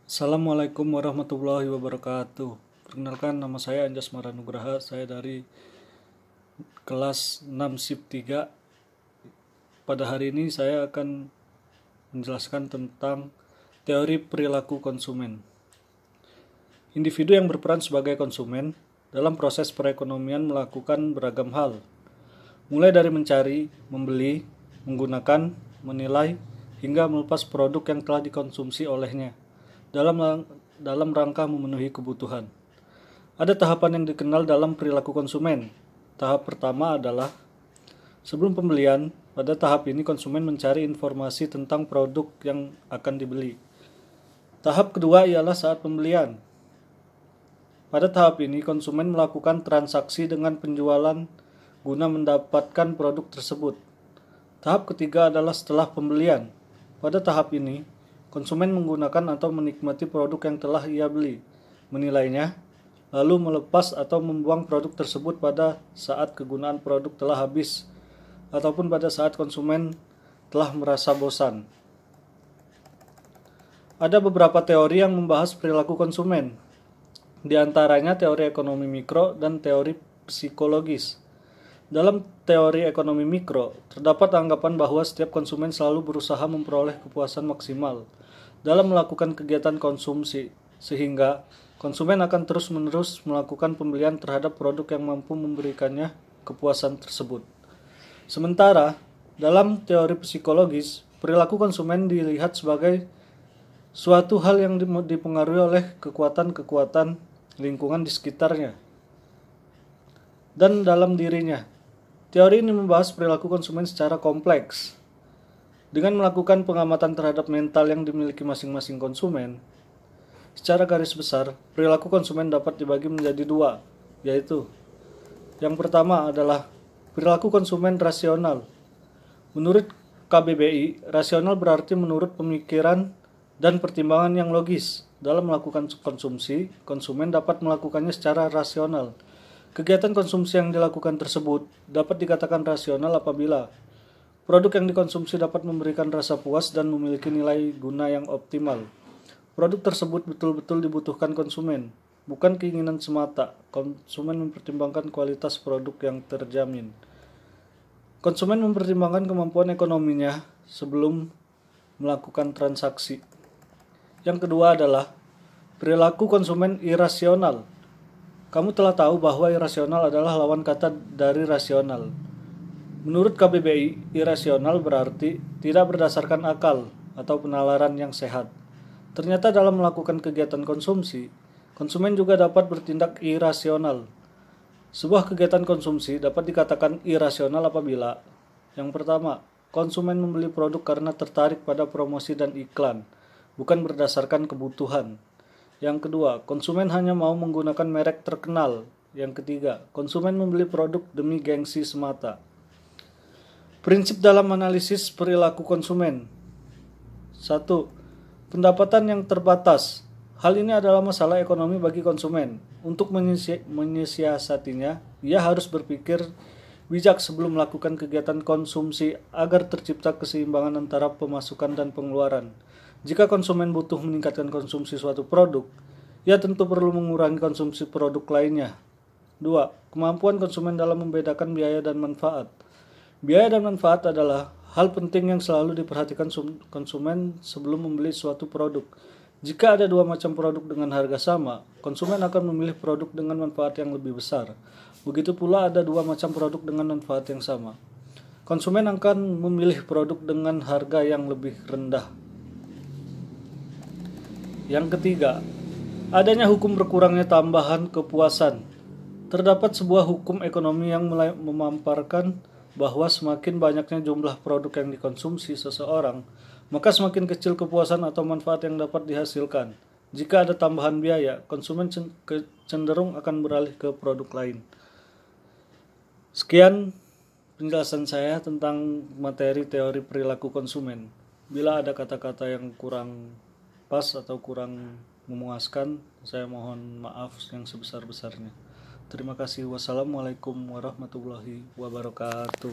Assalamualaikum warahmatullahi wabarakatuh. Perkenalkan, nama saya Anjas Maranugraha. Saya dari kelas 6 SIP 3. Pada hari ini saya akan menjelaskan tentang teori perilaku konsumen. Individu yang berperan sebagai konsumen dalam proses perekonomian melakukan beragam hal, mulai dari mencari, membeli, menggunakan, menilai, hingga melepas produk yang telah dikonsumsi olehnya dalam rangka memenuhi kebutuhan. Ada tahapan yang dikenal dalam perilaku konsumen. Tahap pertama adalah sebelum pembelian. Pada tahap ini konsumen mencari informasi tentang produk yang akan dibeli. Tahap kedua ialah saat pembelian. Pada tahap ini konsumen melakukan transaksi dengan penjualan guna mendapatkan produk tersebut. Tahap ketiga adalah setelah pembelian. Pada tahap ini konsumen menggunakan atau menikmati produk yang telah ia beli, menilainya, lalu melepas atau membuang produk tersebut pada saat kegunaan produk telah habis, ataupun pada saat konsumen telah merasa bosan. Ada beberapa teori yang membahas perilaku konsumen, di antaranya teori ekonomi mikro dan teori psikologis. Dalam teori ekonomi mikro, terdapat anggapan bahwa setiap konsumen selalu berusaha memperoleh kepuasan maksimal dalam melakukan kegiatan konsumsi, sehingga konsumen akan terus-menerus melakukan pembelian terhadap produk yang mampu memberikannya kepuasan tersebut. Sementara, dalam teori psikologis, perilaku konsumen dilihat sebagai suatu hal yang dipengaruhi oleh kekuatan-kekuatan lingkungan di sekitarnya dan dalam dirinya. Teori ini membahas perilaku konsumen secara kompleks. Dengan melakukan pengamatan terhadap mental yang dimiliki masing-masing konsumen, secara garis besar, perilaku konsumen dapat dibagi menjadi dua, yaitu yang pertama adalah perilaku konsumen rasional. Menurut KBBI, rasional berarti menurut pemikiran dan pertimbangan yang logis. Dalam melakukan konsumsi, konsumen dapat melakukannya secara rasional. Kegiatan konsumsi yang dilakukan tersebut dapat dikatakan rasional apabila produk yang dikonsumsi dapat memberikan rasa puas dan memiliki nilai guna yang optimal. Produk tersebut betul-betul dibutuhkan konsumen, bukan keinginan semata. Konsumen mempertimbangkan kualitas produk yang terjamin. Konsumen mempertimbangkan kemampuan ekonominya sebelum melakukan transaksi. Yang kedua adalah perilaku konsumen irasional. Kamu telah tahu bahwa irasional adalah lawan kata dari rasional. Menurut KBBI, irasional berarti tidak berdasarkan akal atau penalaran yang sehat. Ternyata dalam melakukan kegiatan konsumsi, konsumen juga dapat bertindak irasional. Sebuah kegiatan konsumsi dapat dikatakan irasional apabila yang pertama, konsumen membeli produk karena tertarik pada promosi dan iklan, bukan berdasarkan kebutuhan. Yang kedua, konsumen hanya mau menggunakan merek terkenal. Yang ketiga, konsumen membeli produk demi gengsi semata. Prinsip dalam analisis perilaku konsumen. 1. Pendapatan yang terbatas. Hal ini adalah masalah ekonomi bagi konsumen. Untuk menyiasatinya, ia harus berpikir bijak sebelum melakukan kegiatan konsumsi agar tercipta keseimbangan antara pemasukan dan pengeluaran. Jika konsumen butuh meningkatkan konsumsi suatu produk, ia tentu perlu mengurangi konsumsi produk lainnya. 2. Kemampuan konsumen dalam membedakan biaya dan manfaat. Biaya dan manfaat adalah hal penting yang selalu diperhatikan konsumen sebelum membeli suatu produk. Jika ada dua macam produk dengan harga sama, konsumen akan memilih produk dengan manfaat yang lebih besar. Begitu pula ada dua macam produk dengan manfaat yang sama. Konsumen akan memilih produk dengan harga yang lebih rendah. Yang ketiga, adanya hukum berkurangnya tambahan kepuasan. Terdapat sebuah hukum ekonomi yang memaparkan bahwa semakin banyaknya jumlah produk yang dikonsumsi seseorang, maka semakin kecil kepuasan atau manfaat yang dapat dihasilkan. Jika ada tambahan biaya, konsumen cenderung akan beralih ke produk lain. Sekian penjelasan saya tentang materi teori perilaku konsumen. Bila ada kata-kata yang kurang pas atau kurang memuaskan, saya mohon maaf yang sebesar-besarnya. Terima kasih. Wassalamualaikum warahmatullahi wabarakatuh.